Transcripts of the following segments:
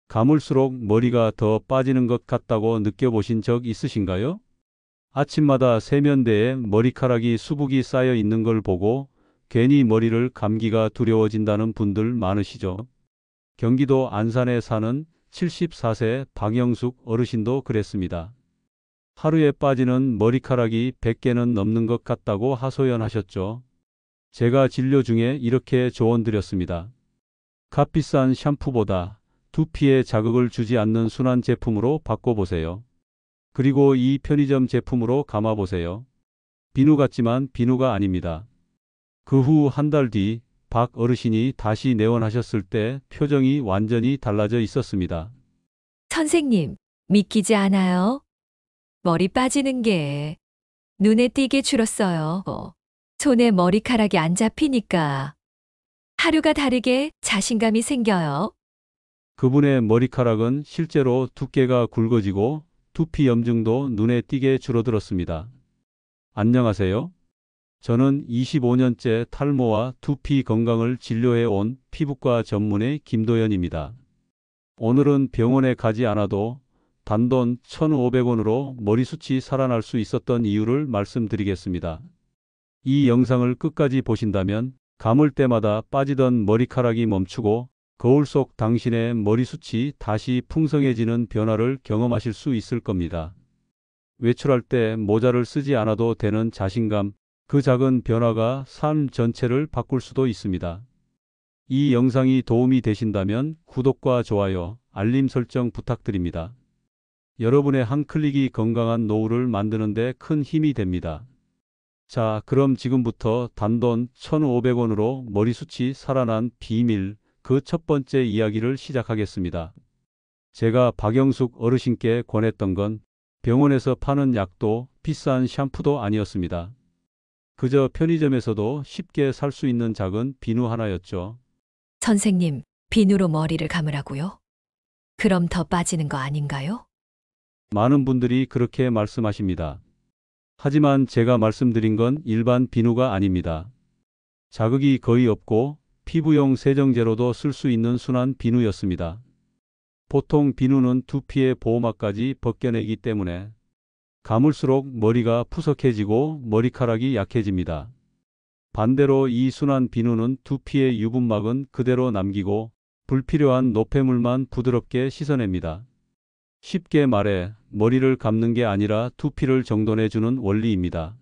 감을수록 머리가 더 빠지는 것 같다고 느껴보신 적 있으신가요? 아침마다 세면대에 머리카락이 수북이 쌓여 있는 걸 보고 괜히 머리를 감기가 두려워진다는 분들 많으시죠? 경기도 안산에 사는 74세 박영숙 어르신도 그랬습니다. 하루에 빠지는 머리카락이 100개는 넘는 것 같다고 하소연하셨죠. 제가 진료 중에 이렇게 조언 드렸습니다. 값비싼 샴푸보다 두피에 자극을 주지 않는 순한 제품으로 바꿔보세요. 그리고 이 편의점 제품으로 감아보세요. 비누 같지만 비누가 아닙니다. 그 후 한 달 뒤 박 어르신이 다시 내원하셨을 때 표정이 완전히 달라져 있었습니다. 선생님, 믿기지 않아요? 머리 빠지는 게 눈에 띄게 줄었어요. 손에 머리카락이 안 잡히니까 하루가 다르게 자신감이 생겨요. 그분의 머리카락은 실제로 두께가 굵어지고 두피 염증도 눈에 띄게 줄어들었습니다. 안녕하세요. 저는 25년째 탈모와 두피 건강을 진료해 온 피부과 전문의 김도연입니다. 오늘은 병원에 가지 않아도 단돈 1,500원으로 머리숱이 살아날 수 있었던 이유를 말씀드리겠습니다. 이 영상을 끝까지 보신다면 감을 때마다 빠지던 머리카락이 멈추고 거울 속 당신의 머리숱이 다시 풍성해지는 변화를 경험하실 수 있을 겁니다. 외출할 때 모자를 쓰지 않아도 되는 자신감, 그 작은 변화가 삶 전체를 바꿀 수도 있습니다. 이 영상이 도움이 되신다면 구독과 좋아요, 알림 설정 부탁드립니다. 여러분의 한 클릭이 건강한 노후를 만드는 데 큰 힘이 됩니다. 자, 그럼 지금부터 단돈 1,500원으로 머리숱이 살아난 비밀, 그 첫 번째 이야기를 시작하겠습니다. 제가 박영숙 어르신께 권했던 건 병원에서 파는 약도 비싼 샴푸도 아니었습니다. 그저 편의점에서도 쉽게 살 수 있는 작은 비누 하나였죠. 선생님, 비누로 머리를 감으라고요? 그럼 더 빠지는 거 아닌가요? 많은 분들이 그렇게 말씀하십니다. 하지만 제가 말씀드린 건 일반 비누가 아닙니다. 자극이 거의 없고 피부용 세정제로도 쓸 수 있는 순한 비누였습니다. 보통 비누는 두피의 보호막까지 벗겨내기 때문에 감을수록 머리가 푸석해지고 머리카락이 약해집니다. 반대로 이 순한 비누는 두피의 유분막은 그대로 남기고 불필요한 노폐물만 부드럽게 씻어냅니다. 쉽게 말해 머리를 감는 게 아니라 두피를 정돈해주는 원리입니다.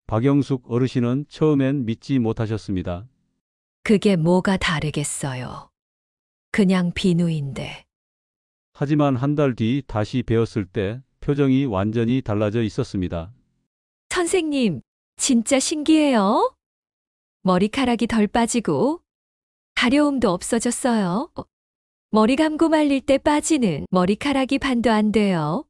박영숙 어르신은 처음엔 믿지 못하셨습니다. 그게 뭐가 다르겠어요. 그냥 비누인데. 하지만 한 달 뒤 다시 배웠을 때 표정이 완전히 달라져 있었습니다. 선생님, 진짜 신기해요. 머리카락이 덜 빠지고 가려움도 없어졌어요. 머리 감고 말릴 때 빠지는 머리카락이 반도 안 돼요.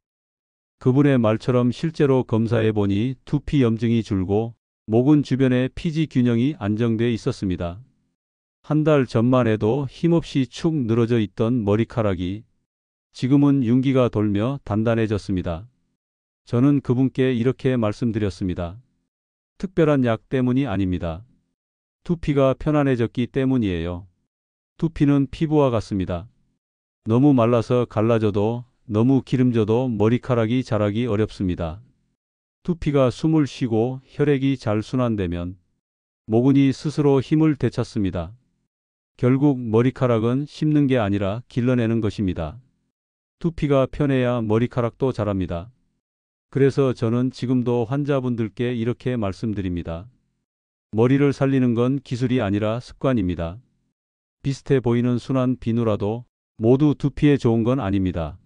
그분의 말처럼 실제로 검사해 보니 두피 염증이 줄고 모근 주변의 피지 균형이 안정돼 있었습니다. 한 달 전만 해도 힘없이 축 늘어져 있던 머리카락이 지금은 윤기가 돌며 단단해졌습니다. 저는 그분께 이렇게 말씀드렸습니다. 특별한 약 때문이 아닙니다. 두피가 편안해졌기 때문이에요. 두피는 피부와 같습니다. 너무 말라서 갈라져도 너무 기름져도 머리카락이 자라기 어렵습니다. 두피가 숨을 쉬고 혈액이 잘 순환되면 모근이 스스로 힘을 되찾습니다. 결국 머리카락은 씹는 게 아니라 길러내는 것입니다. 두피가 편해야 머리카락도 자랍니다. 그래서 저는 지금도 환자분들께 이렇게 말씀드립니다. 머리를 살리는 건 기술이 아니라 습관입니다. 비슷해 보이는 순한 비누라도 모두 두피에 좋은 건 아닙니다.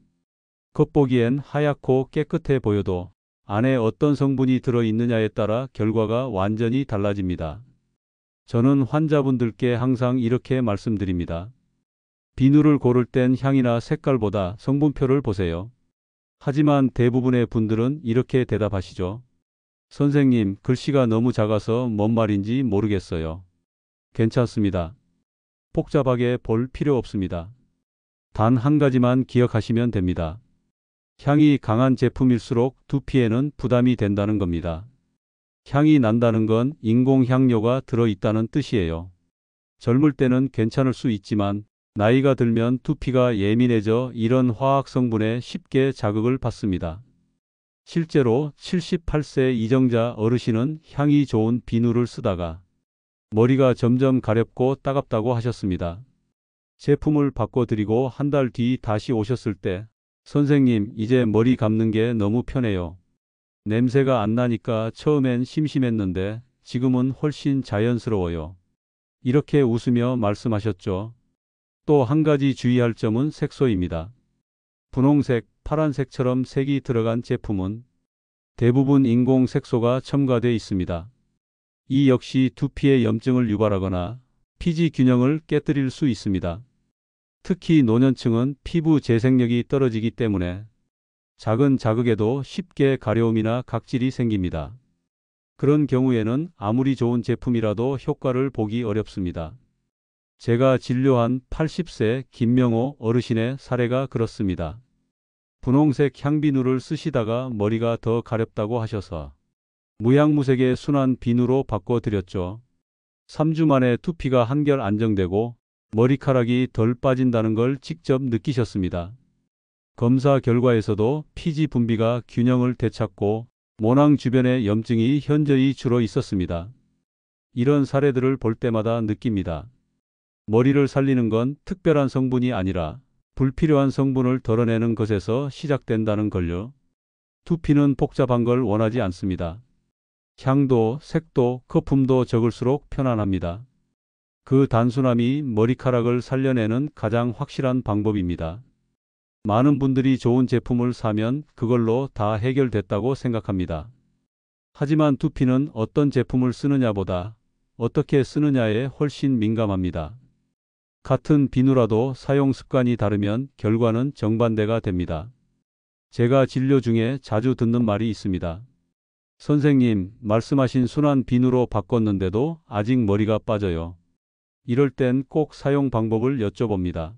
겉보기엔 하얗고 깨끗해 보여도 안에 어떤 성분이 들어있느냐에 따라 결과가 완전히 달라집니다. 저는 환자분들께 항상 이렇게 말씀드립니다. 비누를 고를 땐 향이나 색깔보다 성분표를 보세요. 하지만 대부분의 분들은 이렇게 대답하시죠. 선생님, 글씨가 너무 작아서 뭔 말인지 모르겠어요. 괜찮습니다. 복잡하게 볼 필요 없습니다. 단 한 가지만 기억하시면 됩니다. 향이 강한 제품일수록 두피에는 부담이 된다는 겁니다. 향이 난다는 건 인공향료가 들어있다는 뜻이에요. 젊을 때는 괜찮을 수 있지만 나이가 들면 두피가 예민해져 이런 화학 성분에 쉽게 자극을 받습니다. 실제로 78세 이정자 어르신은 향이 좋은 비누를 쓰다가 머리가 점점 가렵고 따갑다고 하셨습니다. 제품을 바꿔드리고 한 달 뒤 다시 오셨을 때 선생님, 이제 머리 감는 게 너무 편해요. 냄새가 안 나니까 처음엔 심심했는데 지금은 훨씬 자연스러워요. 이렇게 웃으며 말씀하셨죠. 또 한 가지 주의할 점은 색소입니다. 분홍색, 파란색처럼 색이 들어간 제품은 대부분 인공 색소가 첨가되어 있습니다. 이 역시 두피에 염증을 유발하거나 피지 균형을 깨뜨릴 수 있습니다. 특히 노년층은 피부 재생력이 떨어지기 때문에 작은 자극에도 쉽게 가려움이나 각질이 생깁니다. 그런 경우에는 아무리 좋은 제품이라도 효과를 보기 어렵습니다. 제가 진료한 80세 김명호 어르신의 사례가 그렇습니다. 분홍색 향비누를 쓰시다가 머리가 더 가렵다고 하셔서 무향무색의 순한 비누로 바꿔드렸죠. 3주 만에 두피가 한결 안정되고 머리카락이 덜 빠진다는 걸 직접 느끼셨습니다. 검사 결과에서도 피지 분비가 균형을 되찾고 모낭 주변의 염증이 현저히 줄어 있었습니다. 이런 사례들을 볼 때마다 느낍니다. 머리를 살리는 건 특별한 성분이 아니라 불필요한 성분을 덜어내는 것에서 시작된다는 걸요. 두피는 복잡한 걸 원하지 않습니다. 향도, 색도, 거품도 적을수록 편안합니다. 그 단순함이 머리카락을 살려내는 가장 확실한 방법입니다. 많은 분들이 좋은 제품을 사면 그걸로 다 해결됐다고 생각합니다. 하지만 두피는 어떤 제품을 쓰느냐보다 어떻게 쓰느냐에 훨씬 민감합니다. 같은 비누라도 사용 습관이 다르면 결과는 정반대가 됩니다. 제가 진료 중에 자주 듣는 말이 있습니다. 선생님, 말씀하신 순한 비누로 바꿨는데도 아직 머리가 빠져요. 이럴 땐 꼭 사용 방법을 여쭤봅니다.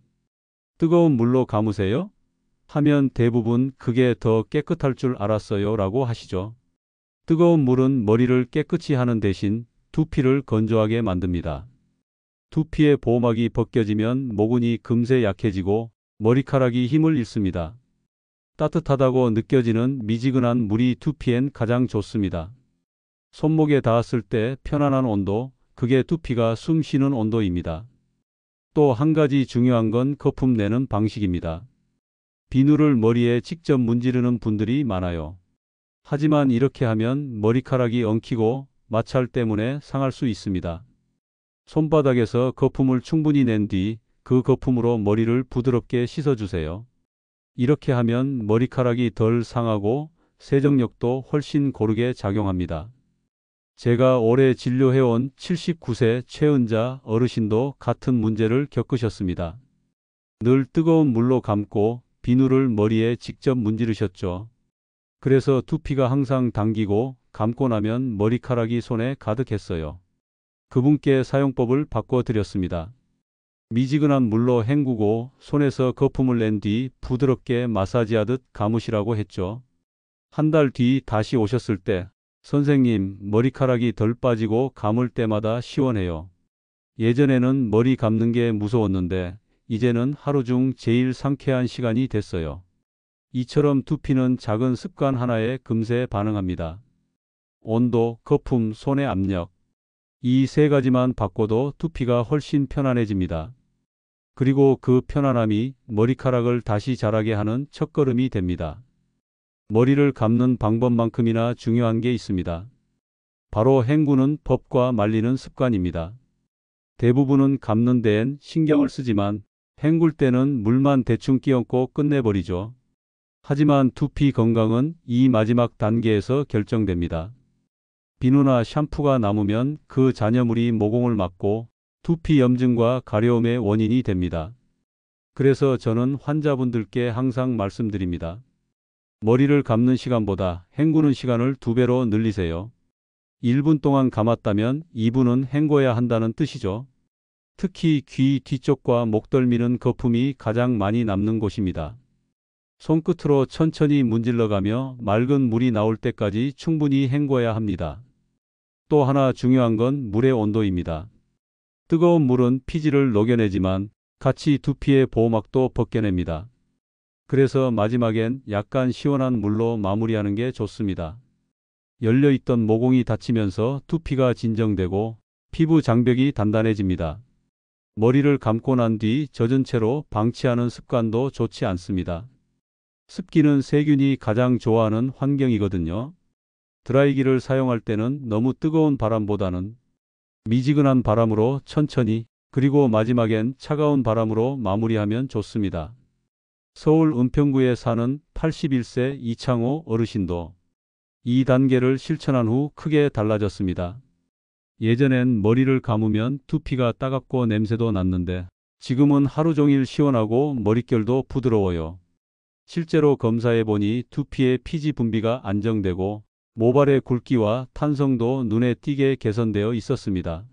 뜨거운 물로 감으세요? 하면 대부분 그게 더 깨끗할 줄 알았어요 라고 하시죠. 뜨거운 물은 머리를 깨끗이 하는 대신 두피를 건조하게 만듭니다. 두피의 보호막이 벗겨지면 모근이 금세 약해지고 머리카락이 힘을 잃습니다. 따뜻하다고 느껴지는 미지근한 물이 두피엔 가장 좋습니다. 손목에 닿았을 때 편안한 온도, 그게 두피가 숨 쉬는 온도입니다. 또 한 가지 중요한 건 거품 내는 방식입니다. 비누를 머리에 직접 문지르는 분들이 많아요. 하지만 이렇게 하면 머리카락이 엉키고 마찰 때문에 상할 수 있습니다. 손바닥에서 거품을 충분히 낸 뒤 그 거품으로 머리를 부드럽게 씻어주세요. 이렇게 하면 머리카락이 덜 상하고 세정력도 훨씬 고르게 작용합니다. 제가 오래 진료해온 79세 최은자 어르신도 같은 문제를 겪으셨습니다. 늘 뜨거운 물로 감고 비누를 머리에 직접 문지르셨죠. 그래서 두피가 항상 당기고 감고 나면 머리카락이 손에 가득했어요. 그분께 사용법을 바꿔드렸습니다. 미지근한 물로 헹구고 손에서 거품을 낸 뒤 부드럽게 마사지하듯 감으시라고 했죠. 한 달 뒤 다시 오셨을 때 선생님, 머리카락이 덜 빠지고 감을 때마다 시원해요. 예전에는 머리 감는 게 무서웠는데 이제는 하루 중 제일 상쾌한 시간이 됐어요. 이처럼 두피는 작은 습관 하나에 금세 반응합니다. 온도, 거품, 손의 압력. 이 세 가지만 바꿔도 두피가 훨씬 편안해집니다. 그리고 그 편안함이 머리카락을 다시 자라게 하는 첫걸음이 됩니다. 머리를 감는 방법만큼이나 중요한 게 있습니다. 바로 헹구는 법과 말리는 습관입니다. 대부분은 감는 데엔 신경을 쓰지만 헹굴 때는 물만 대충 끼얹고 끝내버리죠. 하지만 두피 건강은 이 마지막 단계에서 결정됩니다. 비누나 샴푸가 남으면 그 잔여물이 모공을 막고 두피 염증과 가려움의 원인이 됩니다. 그래서 저는 환자분들께 항상 말씀드립니다. 머리를 감는 시간보다 헹구는 시간을 2배로 늘리세요. 1분 동안 감았다면 2분은 헹궈야 한다는 뜻이죠. 특히 귀 뒤쪽과 목덜미는 거품이 가장 많이 남는 곳입니다. 손끝으로 천천히 문질러가며 맑은 물이 나올 때까지 충분히 헹궈야 합니다. 또 하나 중요한 건 물의 온도입니다. 뜨거운 물은 피지를 녹여내지만 같이 두피의 보호막도 벗겨냅니다. 그래서 마지막엔 약간 시원한 물로 마무리하는 게 좋습니다. 열려있던 모공이 닫히면서 두피가 진정되고 피부 장벽이 단단해집니다. 머리를 감고 난 뒤 젖은 채로 방치하는 습관도 좋지 않습니다. 습기는 세균이 가장 좋아하는 환경이거든요. 드라이기를 사용할 때는 너무 뜨거운 바람보다는 미지근한 바람으로 천천히, 그리고 마지막엔 차가운 바람으로 마무리하면 좋습니다. 서울 은평구에 사는 81세 이창호 어르신도 이 단계를 실천한 후 크게 달라졌습니다. 예전엔 머리를 감으면 두피가 따갑고 냄새도 났는데 지금은 하루 종일 시원하고 머릿결도 부드러워요. 실제로 검사해 보니 두피의 피지 분비가 안정되고 모발의 굵기와 탄성도 눈에 띄게 개선되어 있었습니다.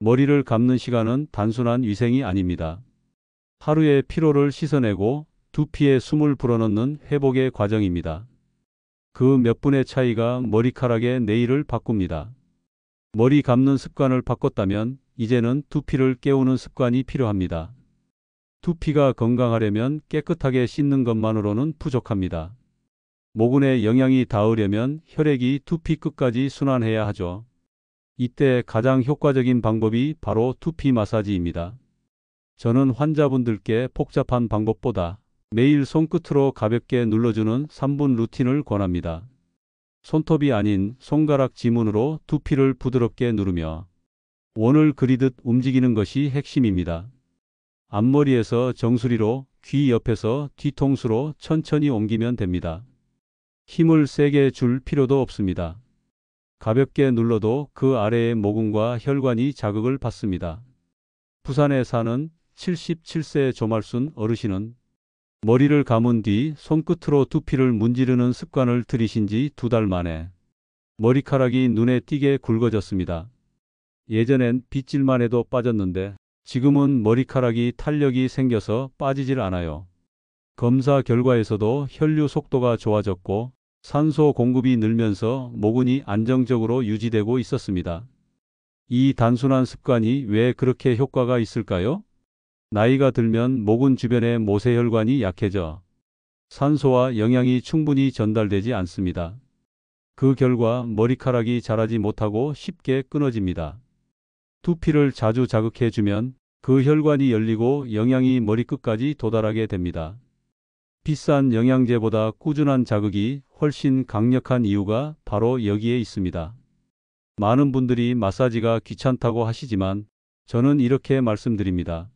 머리를 감는 시간은 단순한 위생이 아닙니다. 하루의 피로를 씻어내고 두피에 숨을 불어넣는 회복의 과정입니다. 그 몇 분의 차이가 머리카락의 내일을 바꿉니다. 머리 감는 습관을 바꿨다면 이제는 두피를 깨우는 습관이 필요합니다. 두피가 건강하려면 깨끗하게 씻는 것만으로는 부족합니다. 모근에 영양이 닿으려면 혈액이 두피 끝까지 순환해야 하죠. 이때 가장 효과적인 방법이 바로 두피 마사지입니다. 저는 환자분들께 복잡한 방법보다 매일 손끝으로 가볍게 눌러주는 3분 루틴을 권합니다. 손톱이 아닌 손가락 지문으로 두피를 부드럽게 누르며 원을 그리듯 움직이는 것이 핵심입니다. 앞머리에서 정수리로, 귀 옆에서 뒤통수로 천천히 옮기면 됩니다. 힘을 세게 줄 필요도 없습니다. 가볍게 눌러도 그 아래의 모근과 혈관이 자극을 받습니다. 부산에 사는 77세 조말순 어르신은 머리를 감은 뒤 손끝으로 두피를 문지르는 습관을 들이신 지 2달 만에 머리카락이 눈에 띄게 굵어졌습니다. 예전엔 빗질만 해도 빠졌는데 지금은 머리카락이 탄력이 생겨서 빠지질 않아요. 검사 결과에서도 혈류 속도가 좋아졌고 산소 공급이 늘면서 모근이 안정적으로 유지되고 있었습니다. 이 단순한 습관이 왜 그렇게 효과가 있을까요? 나이가 들면 모근 주변의 모세혈관이 약해져 산소와 영양이 충분히 전달되지 않습니다. 그 결과 머리카락이 자라지 못하고 쉽게 끊어집니다. 두피를 자주 자극해주면 그 혈관이 열리고 영양이 머리끝까지 도달하게 됩니다. 비싼 영양제보다 꾸준한 자극이 훨씬 강력한 이유가 바로 여기에 있습니다. 많은 분들이 마사지가 귀찮다고 하시지만 저는 이렇게 말씀드립니다.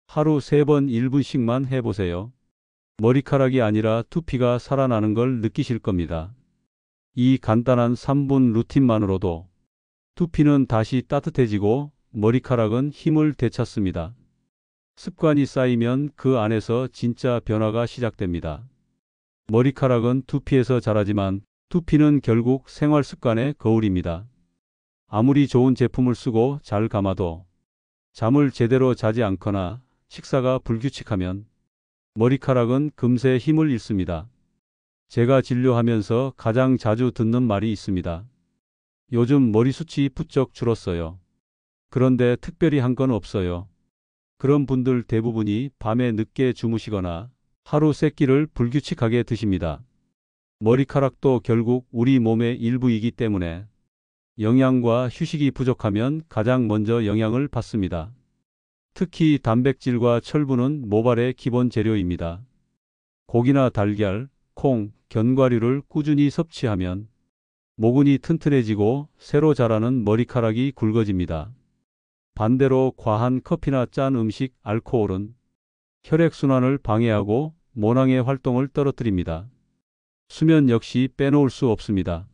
하루 3번 1분씩만 해보세요. 머리카락이 아니라 두피가 살아나는 걸 느끼실 겁니다. 이 간단한 3분 루틴만으로도 두피는 다시 따뜻해지고 머리카락은 힘을 되찾습니다. 습관이 쌓이면 그 안에서 진짜 변화가 시작됩니다. 머리카락은 두피에서 자라지만 두피는 결국 생활 습관의 거울입니다. 아무리 좋은 제품을 쓰고 잘 감아도 잠을 제대로 자지 않거나 식사가 불규칙하면 머리카락은 금세 힘을 잃습니다. 제가 진료하면서 가장 자주 듣는 말이 있습니다. 요즘 머리숱이 부쩍 줄었어요. 그런데 특별히 한 건 없어요. 그런 분들 대부분이 밤에 늦게 주무시거나 하루 세 끼를 불규칙하게 드십니다. 머리카락도 결국 우리 몸의 일부이기 때문에 영양과 휴식이 부족하면 가장 먼저 영향을 받습니다. 특히 단백질과 철분은 모발의 기본 재료입니다. 고기나 달걀, 콩, 견과류를 꾸준히 섭취하면 모근이 튼튼해지고 새로 자라는 머리카락이 굵어집니다. 반대로 과한 커피나 짠 음식, 알코올은 혈액순환을 방해하고 모낭의 활동을 떨어뜨립니다. 수면 역시 빼놓을 수 없습니다.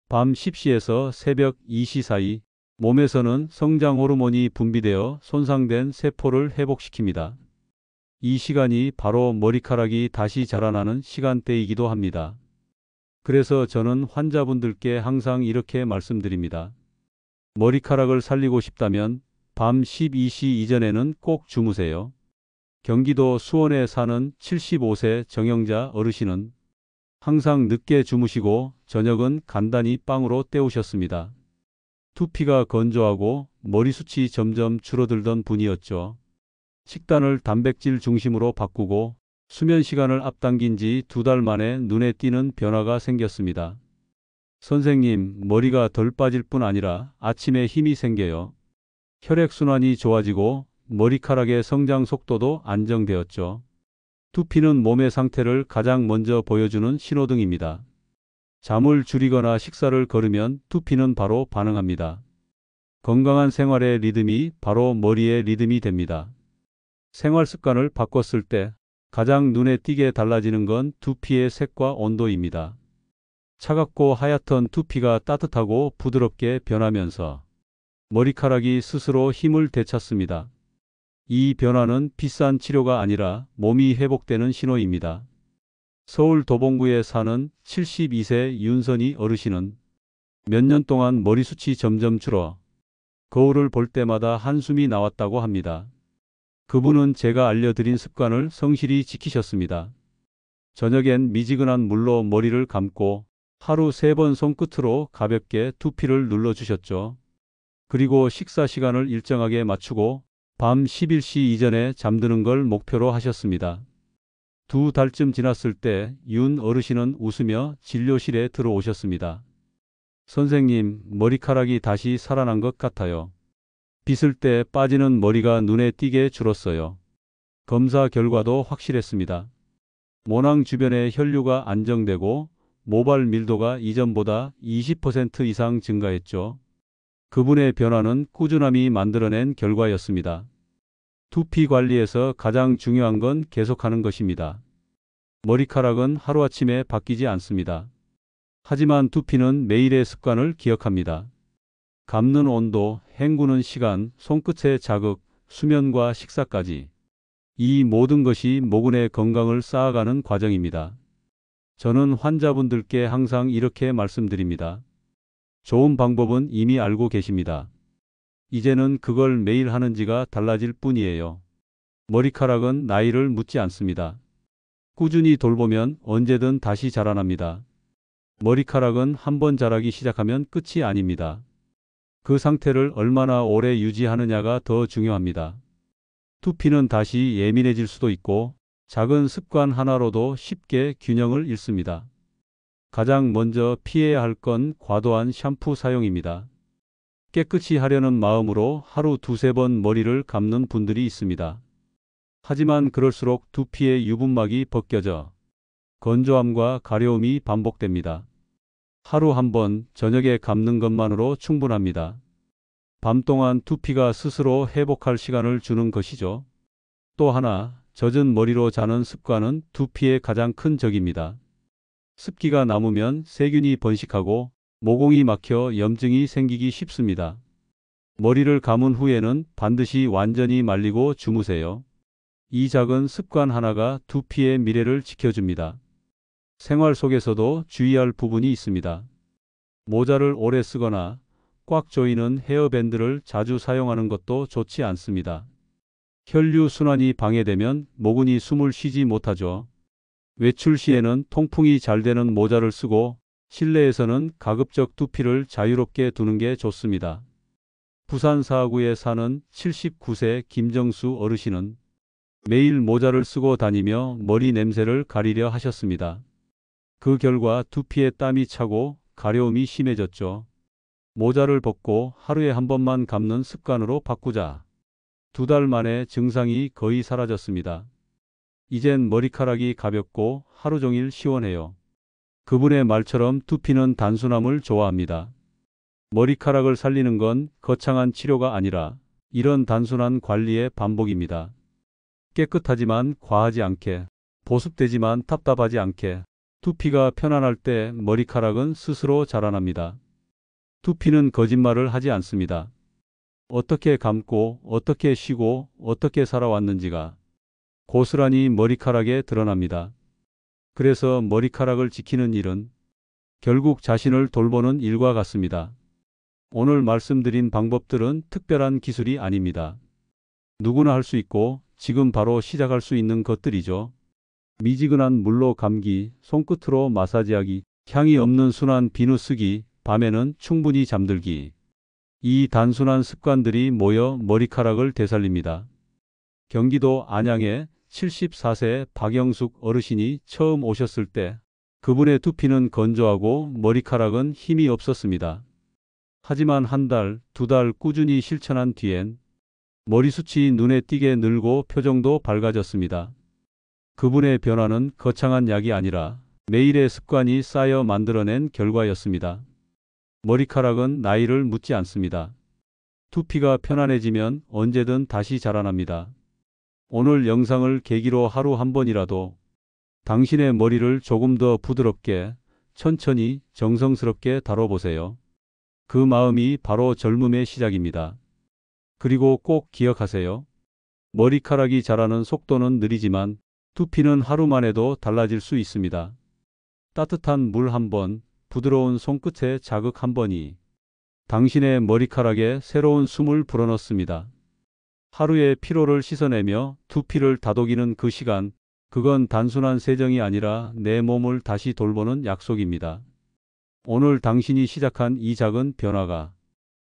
밤 10시에서 새벽 2시 사이 몸에서는 성장 호르몬이 분비되어 손상된 세포를 회복시킵니다. 이 시간이 바로 머리카락이 다시 자라나는 시간대이기도 합니다. 그래서 저는 환자분들께 항상 이렇게 말씀드립니다. 머리카락을 살리고 싶다면 밤 12시 이전에는 꼭 주무세요. 경기도 수원에 사는 75세 정영자 어르신은 항상 늦게 주무시고 저녁은 간단히 빵으로 때우셨습니다. 두피가 건조하고 머리숱이 점점 줄어들던 분이었죠. 식단을 단백질 중심으로 바꾸고 수면 시간을 앞당긴 지 2달 만에 눈에 띄는 변화가 생겼습니다. 선생님, 머리가 덜 빠질 뿐 아니라 아침에 힘이 생겨요. 혈액순환이 좋아지고 머리카락의 성장 속도도 안정되었죠. 두피는 몸의 상태를 가장 먼저 보여주는 신호등입니다. 잠을 줄이거나 식사를 거르면 두피는 바로 반응합니다. 건강한 생활의 리듬이 바로 머리의 리듬이 됩니다. 생활 습관을 바꿨을 때 가장 눈에 띄게 달라지는 건 두피의 색과 온도입니다. 차갑고 하얗던 두피가 따뜻하고 부드럽게 변하면서 머리카락이 스스로 힘을 되찾습니다. 이 변화는 비싼 치료가 아니라 몸이 회복되는 신호입니다. 서울 도봉구에 사는 72세 윤선희 어르신은 몇 년 동안 머리숱이 점점 줄어 거울을 볼 때마다 한숨이 나왔다고 합니다. 그분은 제가 알려드린 습관을 성실히 지키셨습니다. 저녁엔 미지근한 물로 머리를 감고 하루 3번 손끝으로 가볍게 두피를 눌러주셨죠. 그리고 식사 시간을 일정하게 맞추고 밤 11시 이전에 잠드는 걸 목표로 하셨습니다. 2달쯤 지났을 때 윤 어르신은 웃으며 진료실에 들어오셨습니다. 선생님, 머리카락이 다시 살아난 것 같아요. 빗을 때 빠지는 머리가 눈에 띄게 줄었어요. 검사 결과도 확실했습니다. 모낭 주변의 혈류가 안정되고 모발 밀도가 이전보다 20% 이상 증가했죠. 그분의 변화는 꾸준함이 만들어낸 결과였습니다. 두피 관리에서 가장 중요한 건 계속하는 것입니다. 머리카락은 하루아침에 바뀌지 않습니다. 하지만 두피는 매일의 습관을 기억합니다. 감는 온도, 헹구는 시간, 손끝의 자극, 수면과 식사까지. 이 모든 것이 모근의 건강을 쌓아가는 과정입니다. 저는 환자분들께 항상 이렇게 말씀드립니다. 좋은 방법은 이미 알고 계십니다. 이제는 그걸 매일 하는지가 달라질 뿐이에요. 머리카락은 나이를 묻지 않습니다. 꾸준히 돌보면 언제든 다시 자라납니다. 머리카락은 한번 자라기 시작하면 끝이 아닙니다. 그 상태를 얼마나 오래 유지하느냐가 더 중요합니다. 두피는 다시 예민해질 수도 있고 작은 습관 하나로도 쉽게 균형을 잃습니다. 가장 먼저 피해야 할 건 과도한 샴푸 사용입니다. 깨끗이 하려는 마음으로 하루 2~3번 머리를 감는 분들이 있습니다. 하지만 그럴수록 두피의 유분막이 벗겨져 건조함과 가려움이 반복됩니다. 하루 한 번 저녁에 감는 것만으로 충분합니다. 밤 동안 두피가 스스로 회복할 시간을 주는 것이죠. 또 하나, 젖은 머리로 자는 습관은 두피의 가장 큰 적입니다. 습기가 남으면 세균이 번식하고 모공이 막혀 염증이 생기기 쉽습니다. 머리를 감은 후에는 반드시 완전히 말리고 주무세요. 이 작은 습관 하나가 두피의 미래를 지켜줍니다. 생활 속에서도 주의할 부분이 있습니다. 모자를 오래 쓰거나 꽉 조이는 헤어밴드를 자주 사용하는 것도 좋지 않습니다. 혈류 순환이 방해되면 모근이 숨을 쉬지 못하죠. 외출 시에는 통풍이 잘 되는 모자를 쓰고 실내에서는 가급적 두피를 자유롭게 두는 게 좋습니다. 부산 사구에 사는 79세 김정수 어르신은 매일 모자를 쓰고 다니며 머리 냄새를 가리려 하셨습니다. 그 결과 두피에 땀이 차고 가려움이 심해졌죠. 모자를 벗고 하루에 한 번만 감는 습관으로 바꾸자. 2달 만에 증상이 거의 사라졌습니다. 이젠 머리카락이 가볍고 하루 종일 시원해요. 그분의 말처럼 두피는 단순함을 좋아합니다. 머리카락을 살리는 건 거창한 치료가 아니라 이런 단순한 관리의 반복입니다. 깨끗하지만 과하지 않게, 보습되지만 답답하지 않게, 두피가 편안할 때 머리카락은 스스로 자라납니다. 두피는 거짓말을 하지 않습니다. 어떻게 감고, 어떻게 쉬고, 어떻게 살아왔는지가 고스란히 머리카락에 드러납니다. 그래서 머리카락을 지키는 일은 결국 자신을 돌보는 일과 같습니다. 오늘 말씀드린 방법들은 특별한 기술이 아닙니다. 누구나 할 수 있고 지금 바로 시작할 수 있는 것들이죠. 미지근한 물로 감기, 손끝으로 마사지하기, 향이 없는 순한 비누 쓰기, 밤에는 충분히 잠들기. 이 단순한 습관들이 모여 머리카락을 되살립니다. 경기도 안양에 74세 박영숙 어르신이 처음 오셨을 때 그분의 두피는 건조하고 머리카락은 힘이 없었습니다. 하지만 한 달, 두 달 꾸준히 실천한 뒤엔 머리숱이 눈에 띄게 늘고 표정도 밝아졌습니다. 그분의 변화는 거창한 약이 아니라 매일의 습관이 쌓여 만들어낸 결과였습니다. 머리카락은 나이를 묻지 않습니다. 두피가 편안해지면 언제든 다시 자라납니다. 오늘 영상을 계기로 하루 한 번이라도 당신의 머리를 조금 더 부드럽게, 천천히, 정성스럽게 다뤄보세요. 그 마음이 바로 젊음의 시작입니다. 그리고 꼭 기억하세요. 머리카락이 자라는 속도는 느리지만 두피는 하루만 해도 달라질 수 있습니다. 따뜻한 물 한 번, 부드러운 손끝의 자극 한 번이 당신의 머리카락에 새로운 숨을 불어넣습니다. 하루의 피로를 씻어내며 두피를 다독이는 그 시간, 그건 단순한 세정이 아니라 내 몸을 다시 돌보는 약속입니다. 오늘 당신이 시작한 이 작은 변화가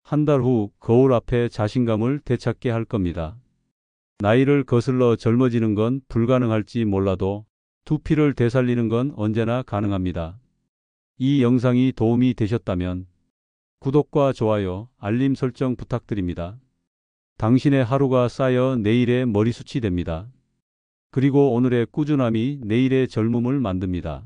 한 달 후 거울 앞에 자신감을 되찾게 할 겁니다. 나이를 거슬러 젊어지는 건 불가능할지 몰라도 두피를 되살리는 건 언제나 가능합니다. 이 영상이 도움이 되셨다면 구독과 좋아요, 알림 설정 부탁드립니다. 당신의 하루가 쌓여 내일의 머리숱이 됩니다. 그리고 오늘의 꾸준함이 내일의 젊음을 만듭니다.